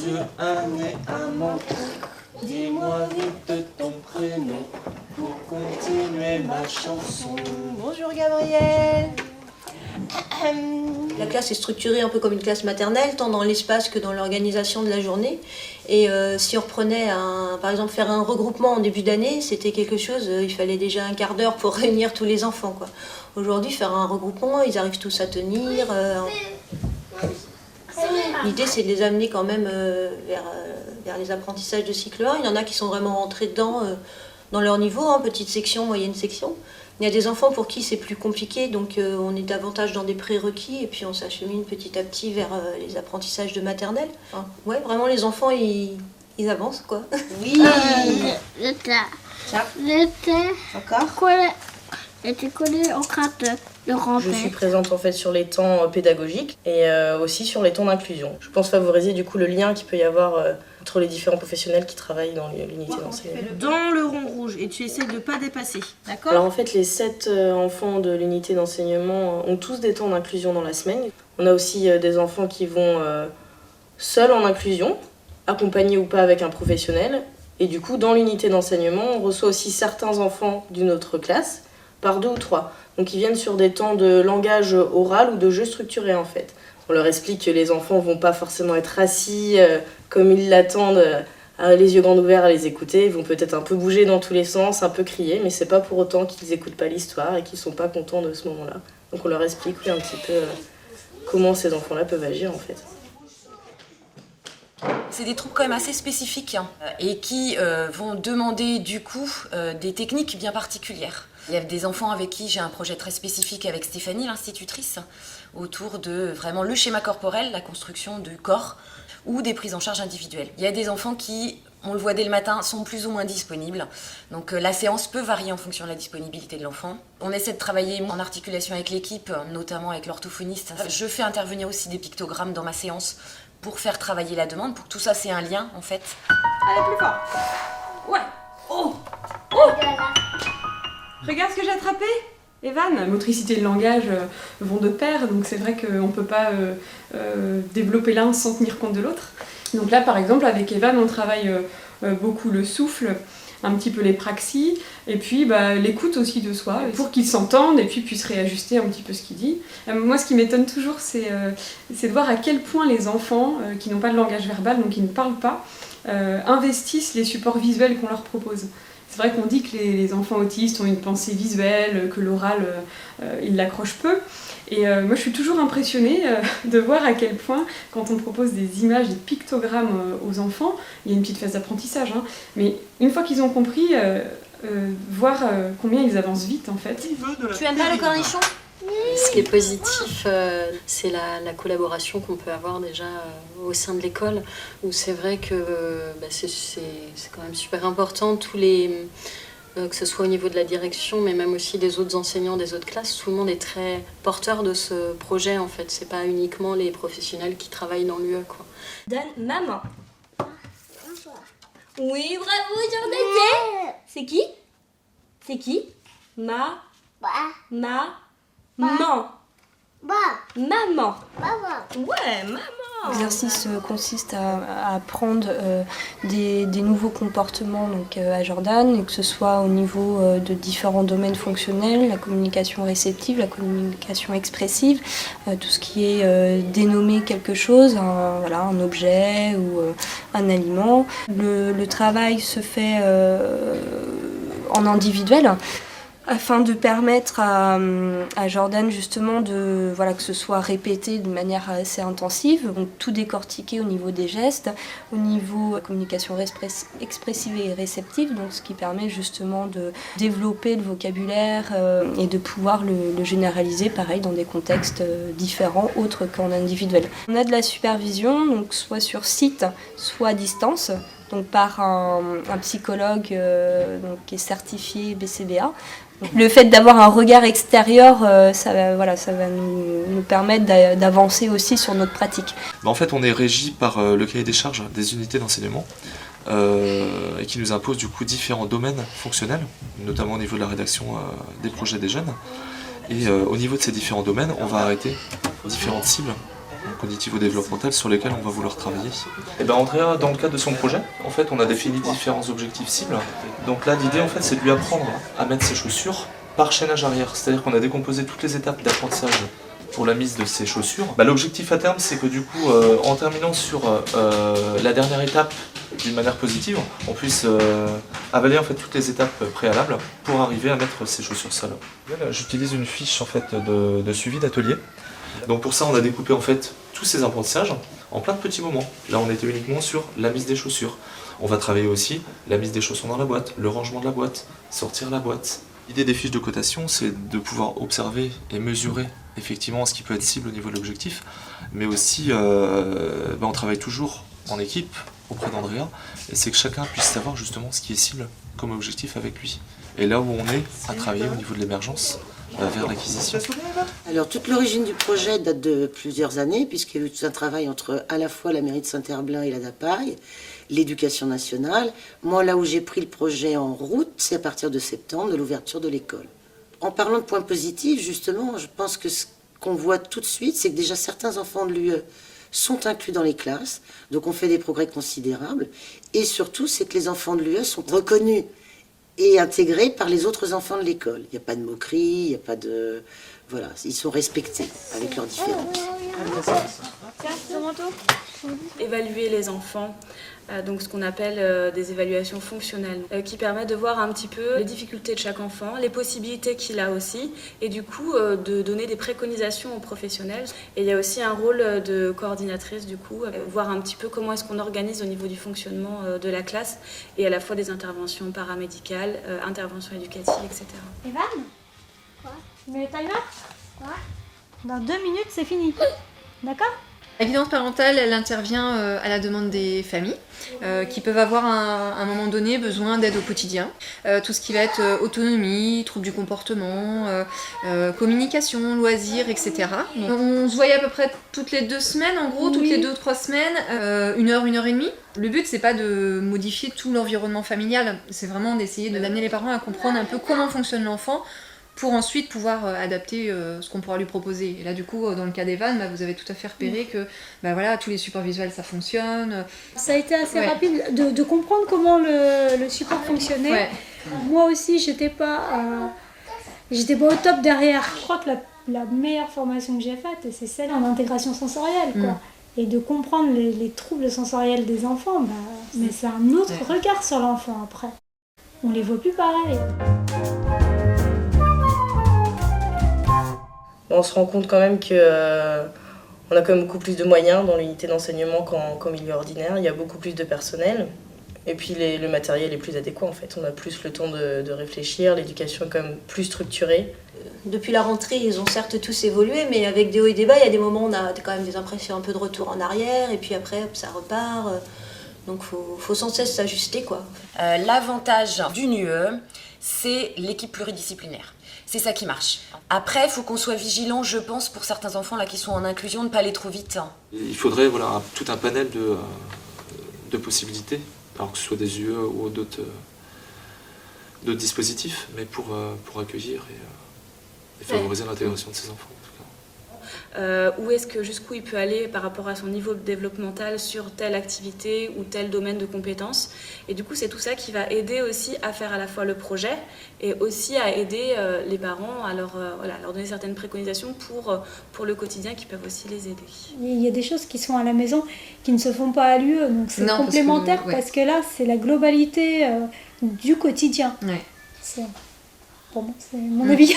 yeux, un nez, un menton. Dis-moi vite ton prénom pour continuer ma chanson. Bonjour Gabriel. La classe est structurée un peu comme une classe maternelle, tant dans l'espace que dans l'organisation de la journée. Et si on reprenait, par exemple, faire un regroupement en début d'année, c'était quelque chose, il fallait déjà un quart d'heure pour réunir tous les enfants, quoi. Aujourd'hui, faire un regroupement, ils arrivent tous à tenir. L'idée, c'est de les amener quand même vers les apprentissages de cycle 1. Il y en a qui sont vraiment rentrés dedans dans leur niveau, hein, petite section, moyenne section. Il y a des enfants pour qui c'est plus compliqué, donc on est davantage dans des prérequis et puis on s'achemine petit à petit vers les apprentissages de maternelle. Enfin, ouais, vraiment les enfants, ils avancent, quoi. Oui. Le thé. Tiens. Le thé. Encore. Collé. Était collé au crâne de remplir. Je suis présente en fait sur les temps pédagogiques et aussi sur les temps d'inclusion. Je pense favoriser du coup le lien qu'il peut y avoir entre les différents professionnels qui travaillent dans l'unité d'enseignement. Dans le rond rouge et tu essaies de ne pas dépasser, d'accord? Alors en fait les 7 enfants de l'unité d'enseignement ont tous des temps d'inclusion dans la semaine. On a aussi des enfants qui vont seuls en inclusion, accompagnés ou pas avec un professionnel. Et du coup dans l'unité d'enseignement on reçoit aussi certains enfants d'une autre classe par 2 ou 3. Donc ils viennent sur des temps de langage oral ou de jeu structuré en fait. On leur explique que les enfants vont pas forcément être assis comme ils l'attendent, les yeux grands ouverts à les écouter. Ils vont peut-être un peu bouger dans tous les sens, un peu crier, mais c'est pas pour autant qu'ils écoutent pas l'histoire et qu'ils sont pas contents de ce moment-là. Donc on leur explique un petit peu comment ces enfants-là peuvent agir en fait. C'est des troubles quand même assez spécifiques et qui vont demander du coup des techniques bien particulières. Il y a des enfants avec qui j'ai un projet très spécifique avec Stéphanie, l'institutrice, autour de vraiment le schéma corporel, la construction du corps ou des prises en charge individuelles. Il y a des enfants qui, on le voit dès le matin, sont plus ou moins disponibles. Donc la séance peut varier en fonction de la disponibilité de l'enfant. On essaie de travailler en articulation avec l'équipe, notamment avec l'orthophoniste. Je fais intervenir aussi des pictogrammes dans ma séance pour faire travailler la demande, pour que tout ça c'est un lien en fait. Allez, plus fort. Ouais. Oh. Regarde ce que j'ai attrapé, Evan. Motricité et le langage vont de pair, donc c'est vrai qu'on ne peut pas développer l'un sans tenir compte de l'autre. Donc là, par exemple, avec Evan, on travaille beaucoup le souffle, un petit peu les praxis, et puis l'écoute aussi de soi, pour qu'il s'entende et puis puisse réajuster un petit peu ce qu'il dit. Moi, ce qui m'étonne toujours, c'est de voir à quel point les enfants qui n'ont pas de langage verbal, donc qui ne parlent pas, investissent les supports visuels qu'on leur propose. C'est vrai qu'on dit que les enfants autistes ont une pensée visuelle, que l'oral, ils l'accrochent peu. Et moi, je suis toujours impressionnée de voir à quel point, quand on propose des images, des pictogrammes aux enfants, il y a une petite phase d'apprentissage, hein, mais une fois qu'ils ont compris, voir combien ils avancent vite, en fait. Tu aimes pas le cornichon ? Ce qui est positif, c'est la collaboration qu'on peut avoir déjà au sein de l'école, où c'est vrai que c'est quand même super important, que ce soit au niveau de la direction, mais même aussi des autres enseignants des autres classes, tout le monde est très porteur de ce projet en fait, c'est pas uniquement les professionnels qui travaillent dans l'UE, quoi. Donne maman. Oui, bravo Jordan. C'est qui? C'est qui? Maman. Maman. Ouais, maman. L'exercice consiste à apprendre des nouveaux comportements donc, à Jordan, et que ce soit au niveau de différents domaines fonctionnels, la communication réceptive, la communication expressive, tout ce qui est dénommer quelque chose, un objet ou un aliment. Le travail se fait en individuel, afin de permettre à Jordan justement que ce soit répété de manière assez intensive, donc tout décortiquer au niveau des gestes, au niveau communication expressive et réceptive, donc ce qui permet justement de développer le vocabulaire et de pouvoir le généraliser pareil dans des contextes différents autres qu'en individuel. On a de la supervision, donc soit sur site, soit à distance, donc par un psychologue qui est certifié BCBA. Le fait d'avoir un regard extérieur, ça va nous permettre d'avancer aussi sur notre pratique. En fait, on est régi par le cahier des charges des unités d'enseignement et qui nous impose du coup différents domaines fonctionnels, notamment au niveau de la rédaction des projets des jeunes. Et au niveau de ces différents domaines, on va arrêter différentes cibles cognitivo-développementales sur lesquels on va vouloir travailler. Et ben Andrea, dans le cadre de son projet, en fait, on a défini différents objectifs cibles. Donc là, l'idée, en fait, c'est de lui apprendre à mettre ses chaussures par chaînage arrière. C'est-à-dire qu'on a décomposé toutes les étapes d'apprentissage pour la mise de ses chaussures. L'objectif à terme, c'est que du coup, en terminant sur la dernière étape d'une manière positive, on puisse avaler en fait toutes les étapes préalables pour arriver à mettre ses chaussures seules. J'utilise une fiche en fait de suivi d'atelier. Donc pour ça, on a découpé en fait tous ces apprentissages en plein de petits moments. Là, on était uniquement sur la mise des chaussures. On va travailler aussi la mise des chaussons dans la boîte, le rangement de la boîte, sortir la boîte. L'idée des fiches de cotation, c'est de pouvoir observer et mesurer effectivement ce qui peut être cible au niveau de l'objectif, mais aussi on travaille toujours en équipe auprès d'Andrea, et c'est que chacun puisse savoir justement ce qui est cible comme objectif avec lui. Et là où on est à travailler au niveau de l'émergence vers l'acquisition. Alors toute l'origine du projet date de plusieurs années, puisqu'il y a eu tout un travail entre à la fois la mairie de Saint-Herblain et la DAPAI, l'éducation nationale. Moi, là où j'ai pris le projet en route, c'est à partir de septembre, de l'ouverture de l'école. En parlant de points positifs, justement, je pense que ce qu'on voit tout de suite, c'est que déjà certains enfants de l'UE sont inclus dans les classes, donc on fait des progrès considérables. Et surtout, c'est que les enfants de l'UE sont reconnus et intégrés par les autres enfants de l'école. Il n'y a pas de moquerie, il n'y a pas de... Voilà, ils sont respectés avec leurs différences. Évaluer les enfants, donc ce qu'on appelle des évaluations fonctionnelles, qui permettent de voir un petit peu les difficultés de chaque enfant, les possibilités qu'il a aussi, et du coup de donner des préconisations aux professionnels. Et il y a aussi un rôle de coordinatrice, du coup, voir un petit peu comment est-ce qu'on organise au niveau du fonctionnement de la classe, et à la fois des interventions paramédicales, interventions éducatives, etc. Evan, tu mets le timer? Dans 2 minutes, c'est fini. D'accord? La guidance parentale, elle intervient à la demande des familles qui peuvent avoir à un moment donné besoin d'aide au quotidien. Tout ce qui va être autonomie, troubles du comportement, communication, loisirs, etc. Donc, on se voyait à peu près toutes les 2 semaines, en gros, toutes les 2-3 semaines, 1 heure, 1 heure et demie. Le but, c'est pas de modifier tout l'environnement familial, c'est vraiment d'essayer d'amener les parents à comprendre un peu comment fonctionne l'enfant, pour ensuite pouvoir adapter ce qu'on pourra lui proposer. Et là, du coup, dans le cas d'Evan, vous avez tout à fait repéré que voilà, tous les supports visuels, ça fonctionne. Ça a été assez rapide de comprendre comment le support fonctionnait. Ouais. Moi aussi, j'étais pas au top derrière. Je crois que la meilleure formation que j'ai faite, c'est celle en intégration sensorielle, quoi. Et de comprendre les troubles sensoriels des enfants, mais c'est un autre regard sur l'enfant après. On les voit plus pareil. On se rend compte quand même qu'on a quand même beaucoup plus de moyens dans l'unité d'enseignement qu'en milieu ordinaire. Il y a beaucoup plus de personnel. Et puis le matériel est plus adéquat en fait. On a plus le temps de réfléchir, l'éducation est quand même plus structurée. Depuis la rentrée, ils ont certes tous évolué, mais avec des hauts et des bas, il y a des moments où on a quand même des impressions un peu de retour en arrière, et puis après, ça repart. Donc faut sans cesse s'ajuster, quoi. L'avantage d'une UE, c'est l'équipe pluridisciplinaire. C'est ça qui marche. Après, il faut qu'on soit vigilant, je pense, pour certains enfants là qui sont en inclusion, de ne pas aller trop vite. Il faudrait tout un panel de possibilités, alors que ce soit des UE ou d'autres dispositifs, mais pour accueillir et favoriser l'intégration de ces enfants. Où est-ce que jusqu'où il peut aller par rapport à son niveau développemental sur telle activité ou tel domaine de compétences. Et du coup, c'est tout ça qui va aider aussi à faire à la fois le projet et aussi à aider les parents à leur donner certaines préconisations pour le quotidien qui peuvent aussi les aider. Il y a des choses qui sont à la maison qui ne se font pas à l'UE, donc c'est complémentaire parce que là, c'est la globalité du quotidien. Ouais. Pour moi, c'est mon avis.